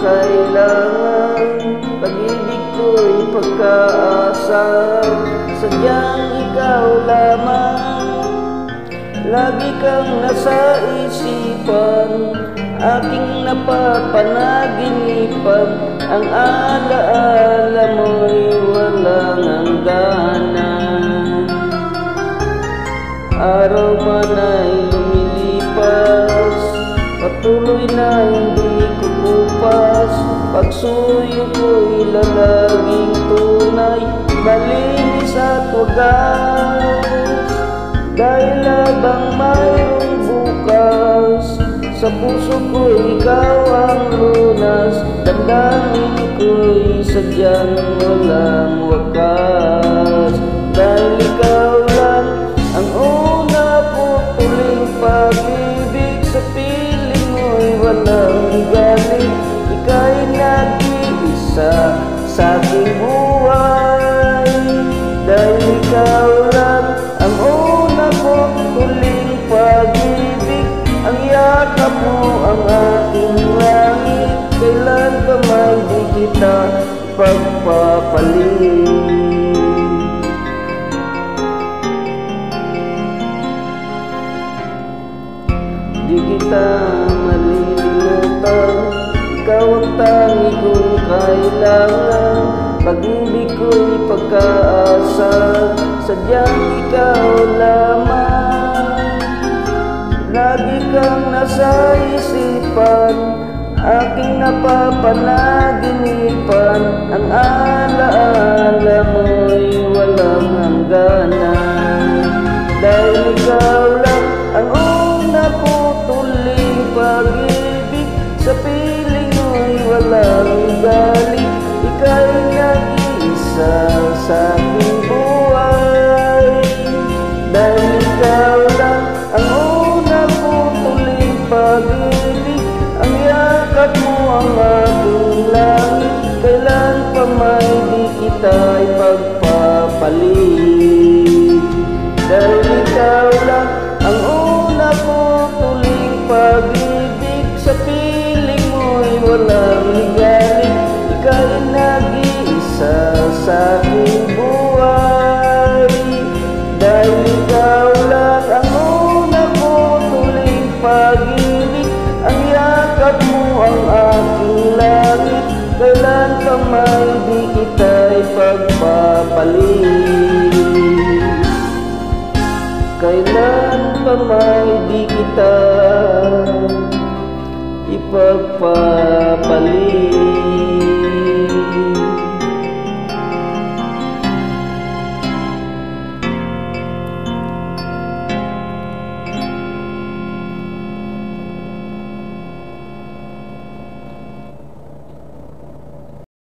kailangan. Pag-ibig ko'y pagkaasa, sadyang ikaw lamang. Lagi kang nasa isipan, aking napapanaginipan. Ang alaala mo'y walang hangganan. Araw man ay lumilipas, patuloy na hindi kukupas. Pagsuyo ko'y lalaging tunay, malinis at wagas. Dahil labang mayroong bukas, sa puso ko'y ikaw ang lunas. Damdamin ko'y sadyang walang wakas. Dahil ikaw lang ang una putuling pag-ibig, sa piling mo'y walang galit. Ika'y nag-iisa sa aking buhay. Dahil ikaw lang ang una putuling pag-ibig, ang yakap mo ang aking langit. Kailan pa may di kita pagpapalit. Di kita malilimutan, ikaw ang tangi kong kailangan. Pag-ibig ko'y pagkaasa, sadyang ikaw lamang. Lagi kang nasa isipan, aking napapanaginipan. Ang alaala mo'y walang hangganan. Dahil ikaw lang ang una putuling pag-ibig, sa piling mo'y walang galit. Ika'y nag-iisa sa aking buhay. Dahil ikaw lang ang una putuling pag-ibig, ang yakap mo ang aking langit. Kailan pa may di kita ipagpapalit. Dahil ikaw lang ang una putuling pag-ibig, sa piling mo'y walang galit. Ika'y nag-iisa sa aking buhay. Dahil ikaw lang ang una putuling pag-ibig, ang yakap mo ang aking langit. Kailan pa may di kita ipagpapalit. Kailan pa may di kita ipagpapalit.